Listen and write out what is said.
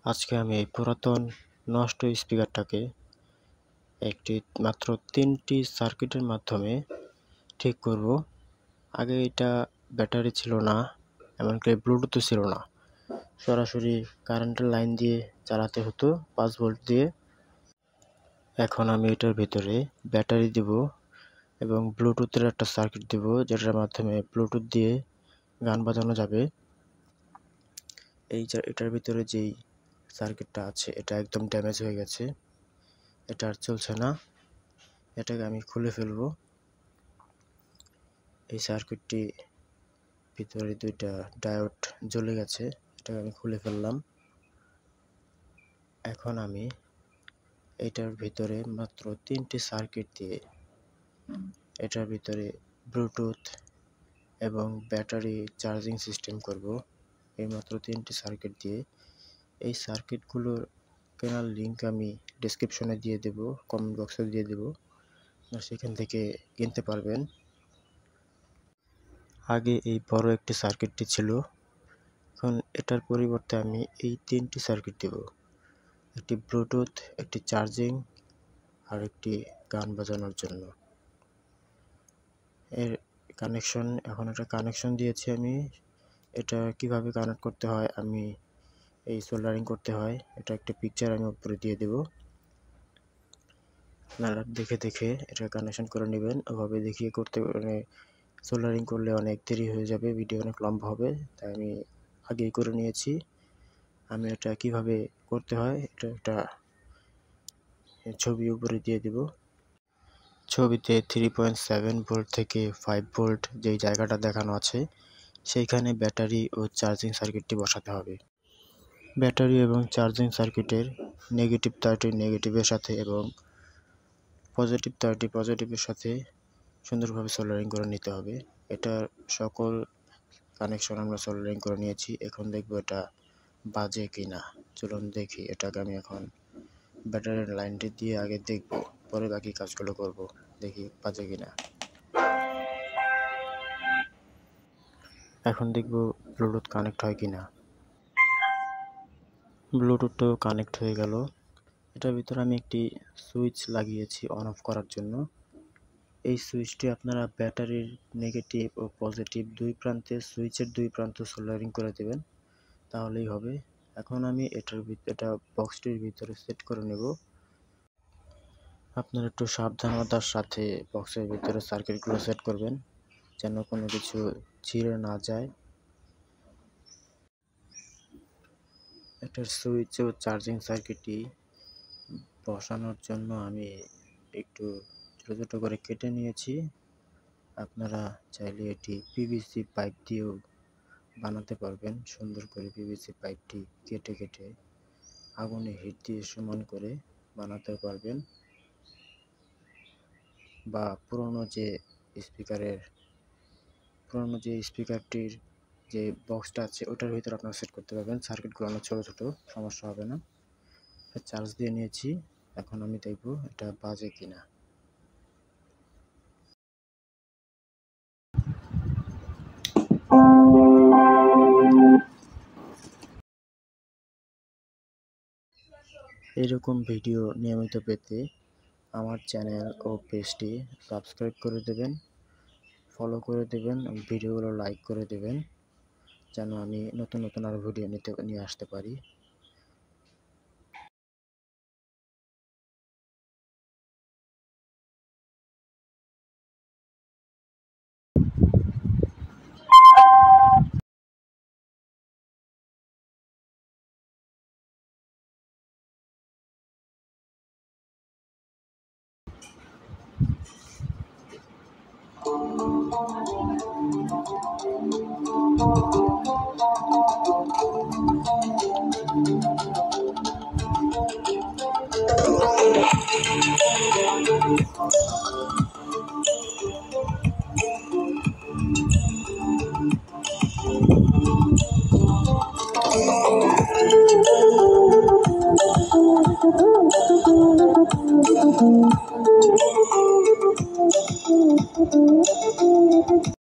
আজকে আমি এই পুরাতন নষ্ট স্পিকারটাকে মাত্র 3টি সার্কিটের মাধ্যমে ঠিক করব। আগে এটা ব্যাটারি ছিল না, এমনকি ব্লুটুথও ছিল না। সরাসরি কারেন্টের লাইন দিয়ে চালাতে হতো 5 ভোল্ট দিয়ে। এখন আমি এটার ভিতরে ব্যাটারি দিব এবং ব্লুটুথের একটা সার্কিট দিব, যেটার মাধ্যমে ব্লুটুথ দিয়ে গান বাজানো যাবে। এটার ভিতরে যেই সার্কিটটা আছে এটা একদম ড্যামেজ হয়ে গেছে, এটা আর চলছে না। এটাকে আমি খুলে ফেলবো। এই সার্কিটটি ভিতরে 2টা ডায়োড জ্বলে গেছে, এটাকে আমি খুলে ফেললাম। এখন আমি এটার ভিতরে মাত্র 3টি সার্কিট দিয়ে এটার ভিতরে ব্লুটুথ এবং ব্যাটারি চার্জিং সিস্টেম করব। এই মাত্র 3টি সার্কিট দিয়ে। এই সার্কিটগুলোর কেনার লিঙ্ক আমি ডেসক্রিপশনে দিয়ে দেব, কমেন্ট বক্সে দিয়ে দেব, সেখান থেকে কিনতে পারবেন। আগে এই বড় একটি সার্কিটটি ছিল, এখন এটার পরিবর্তে আমি এই 3টি সার্কিট দেব। একটি ব্লুটুথ, একটি চার্জিং আর একটি গান বাজানোর জন্য। এর কানেকশন, এখন একটা কানেকশন দিয়েছি আমি। এটা কিভাবে কানেক্ট করতে হয়, আমি এই সোল্ডারিং করতে হয়, এটা একটা পিকচার আমি উপরে দিয়ে দেব। আপনারা দেখে দেখে এটা কানেকশন করে নেবেন। ওভাবে দেখিয়ে করতে সোল্ডারিং করলে অনেক দেরি হয়ে যাবে, ভিডিও অনেক লম্বা হবে, তাই আমি আগেই করে নিয়েছি। আমি এটা কিভাবে করতে হয় এটা একটা ছবি উপরে দিয়ে দেব। ছবিতে 3.7 ভোল্ট থেকে 5 ভোল্ট যেই জায়গাটা দেখানো আছে, সেইখানে ব্যাটারি ও চার্জিং সার্কিটটি বসাতে হবে। ব্যাটারি এবং চার্জিং সার্কিটের নেগেটিভ তারটি নেগেটিভের সাথে এবং পজিটিভ তারটি পজিটিভের সাথে সুন্দরভাবে সোল্ডারিং করে নিতে হবে। এটার সকল কানেকশন আমরা সোল্ডারিং করে নিয়েছি। এখন দেখব এটা বাজে কিনা। চলুন দেখি। এটাকে আমি এখন ব্যাটারির লাইনটি দিয়ে আগে দেখব, পরে বাকি কাজগুলো করব। দেখি বাজে কিনা। এখন দেখব ব্লুটুথ কানেক্ট হয় কিনা। ব্লুটুথটাও কানেক্ট হয়ে গেল। এটার ভিতরে আমি একটি সুইচ লাগিয়েছি অন অফ করার জন্য। এই সুইচটি আপনারা ব্যাটারির নেগেটিভ ও পজিটিভ সুইচের 2 প্রান্ত সোল্ডারিং করে দেবেন, তাহলেই হবে। এখন আমি এটা বক্সটির ভিতরে সেট করে নেব। আপনারা একটু সাবধানতার সাথে বক্সের ভিতরে সার্কিটগুলো সেট করবেন, যেন কোনো কিছু ছিঁড়ে না যায়। এটার সুইচ ও চার্জিং সার্কিটটি বসানোর জন্য আমি একটু ছোটো ছোটো করে কেটে নিয়েছি। আপনারা চাইলে এটি পিভিসি পাইপ দিয়েও বানাতে পারবেন। সুন্দর করে পিভিসি পাইপটি কেটে কেটে আগুনে হিট দিয়ে সমান করে বানাতে পারবেন, বা পুরনো যে স্পিকারটির যে বক্সটা আছে ওটার ভিতরে আপনারা সেট করতে পারবেন। সার্কিটগুলো অনেক ছোটো ছোটো, সমস্যা হবে না। চার্জ দিয়ে নিয়েছি, এখন আমি দেখব এটা বাজে কিনা। এরকম ভিডিও নিয়মিত পেতে আমার চ্যানেল ও পেজটি সাবস্ক্রাইব করে দেবেন, ফলো করে দেবেন, ভিডিওগুলো লাইক করে দেবেন, যেন আমি নতুন নতুন আরও ভিডিও নিয়ে আসতে পারি।